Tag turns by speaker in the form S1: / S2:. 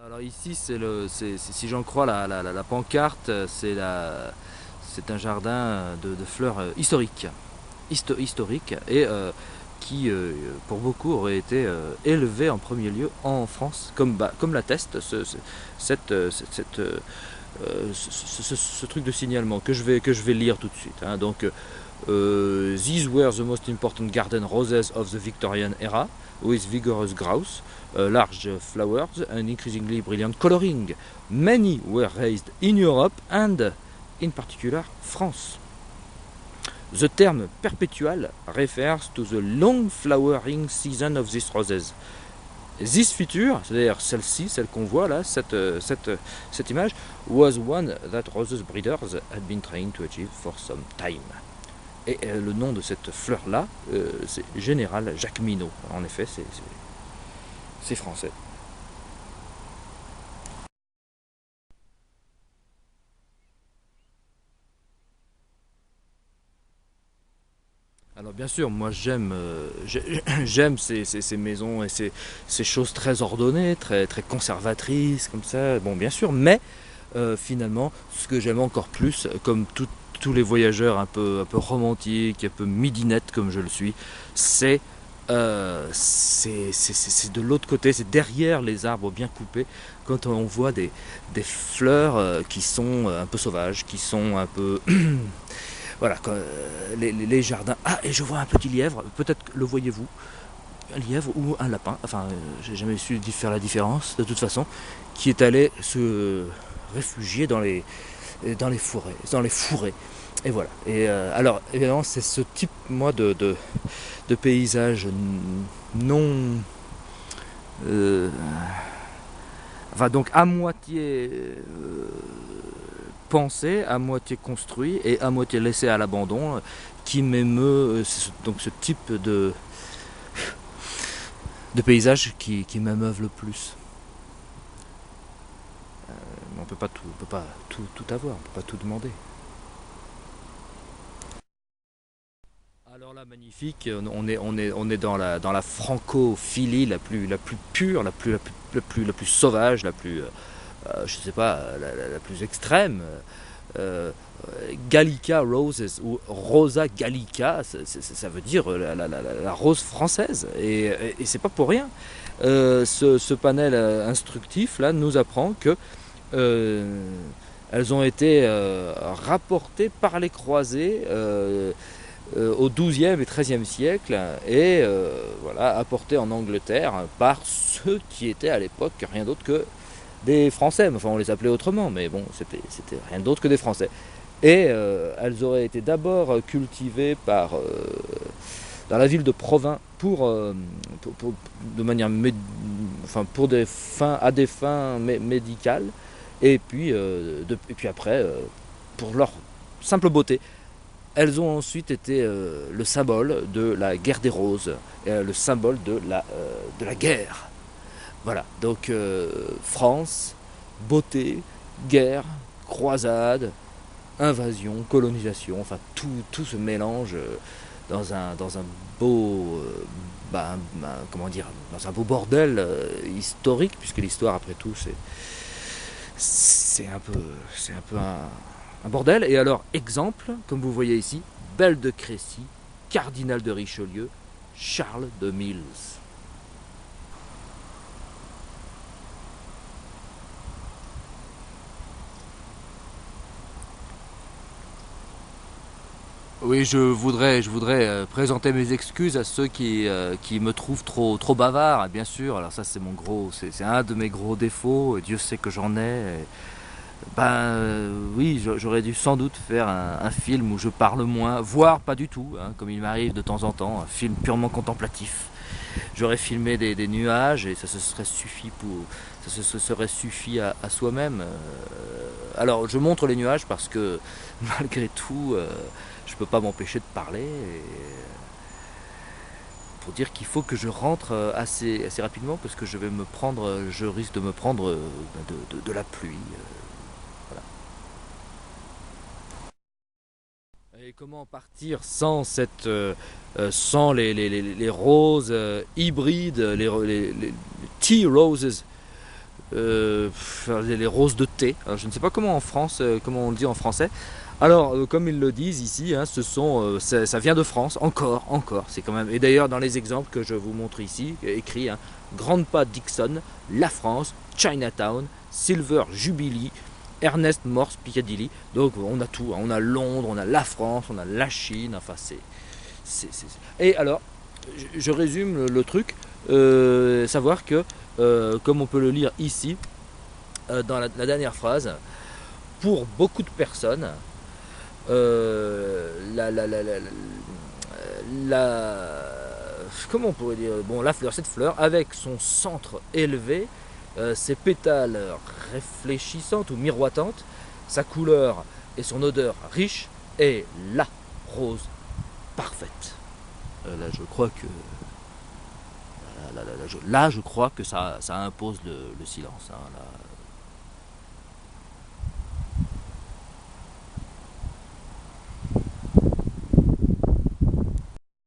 S1: Alors ici, si j'en crois la pancarte, c'est un jardin de fleurs historiques, historique et qui, pour beaucoup, aurait été élevé en premier lieu en France, comme l'atteste ce truc de signalement que je vais lire tout de suite. Hein. Donc, these were the most important garden roses of the Victorian era, with vigorous growth, large flowers and increasingly brilliant coloring. Many were raised in Europe and, in particular, France. The term perpetual refers to the long flowering season of these roses. This feature, c'est-à-dire celle-ci, celle qu'on voit là, cette image, was one that roses breeders had been trying to achieve for some time. Et le nom de cette fleur-là, c'est Général Jacqueminot. En effet, c'est français. Alors bien sûr, moi j'aime ces maisons et ces choses très ordonnées, très conservatrices comme ça. Bon, bien sûr, mais finalement, ce que j'aime encore plus, comme tous les voyageurs un peu romantiques, un peu midinette comme je le suis, c'est de l'autre côté, c'est derrière les arbres bien coupés, quand on voit des fleurs qui sont un peu sauvages, qui sont un peu... voilà, les jardins. Ah, et je vois un petit lièvre, peut-être le voyez-vous, un lièvre ou un lapin, enfin, j'ai jamais su faire la différence, de toute façon, qui est allé se réfugier dans les forêts, dans les fourrés. Et voilà. Et alors, évidemment, c'est ce type, moi, de paysage non... euh, enfin, donc à moitié pensé, à moitié construit et à moitié laissé à l'abandon, qui m'émeut, donc ce type de paysage qui m'émeuve le plus. On peut pas tout avoir, on peut pas tout demander. Alors là, magnifique, on est dans la francophilie la plus pure, la plus sauvage, je sais pas, la plus extrême. Euh, Gallica Roses ou Rosa Gallica, ça veut dire la rose française. Et c'est pas pour rien. Ce panel instructif là nous apprend que euh, elles ont été rapportées par les croisés au XIIe et XIIIe siècle et voilà, apportées en Angleterre par ceux qui étaient à l'époque rien d'autre que des Français. Enfin, on les appelait autrement, mais bon, c'était rien d'autre que des Français. Et elles auraient été d'abord cultivées dans la ville de Provins de manière enfin, pour à des fins médicales, et puis, et puis après, pour leur simple beauté. Elles ont ensuite été le symbole de la guerre des roses, le symbole de la guerre. Voilà, donc France, beauté, guerre, croisade, invasion, colonisation, enfin tout se mélange dans un beau, comment dire, dans un beau bordel historique, puisque l'histoire après tout c'est un peu un bordel. Et alors, exemple, comme vous voyez ici, Belle de Crécy, cardinal de Richelieu, Charles de Mills. Oui, je voudrais présenter mes excuses à ceux qui me trouvent trop bavard, bien sûr. Alors ça, c'est un de mes gros défauts. Dieu sait que j'en ai. Oui, j'aurais dû sans doute faire un film où je parle moins, voire pas du tout, hein, comme il m'arrive de temps en temps, un film purement contemplatif. J'aurais filmé des nuages et ça se serait suffi à soi-même. Alors je montre les nuages parce que malgré tout, je peux pas m'empêcher de parler. Pour dire qu'il faut que je rentre assez rapidement parce que je risque de me prendre de la pluie. Voilà. Et comment partir sans sans les roses hybrides, les tea roses les roses de thé. Alors, je ne sais pas comment en France, comment on le dit en français. Alors, comme ils le disent ici, hein, ça vient de France, encore, c'est quand même. Et d'ailleurs, dans les exemples que je vous montre ici, écrit, hein, Grandpa Dixon, la France, Chinatown, Silver Jubilee, Ernest Morse Piccadilly. Donc, on a tout, hein, on a Londres, on a la France, on a la Chine. Enfin, Et alors, je résume le truc, savoir que, comme on peut le lire ici, dans la dernière phrase, pour beaucoup de personnes, comment on pourrait dire, bon, la fleur, cette fleur, avec son centre élevé, ses pétales réfléchissantes ou miroitantes, sa couleur et son odeur riche, est la rose parfaite. Là, je crois que là, je crois que ça impose le silence. Hein, là.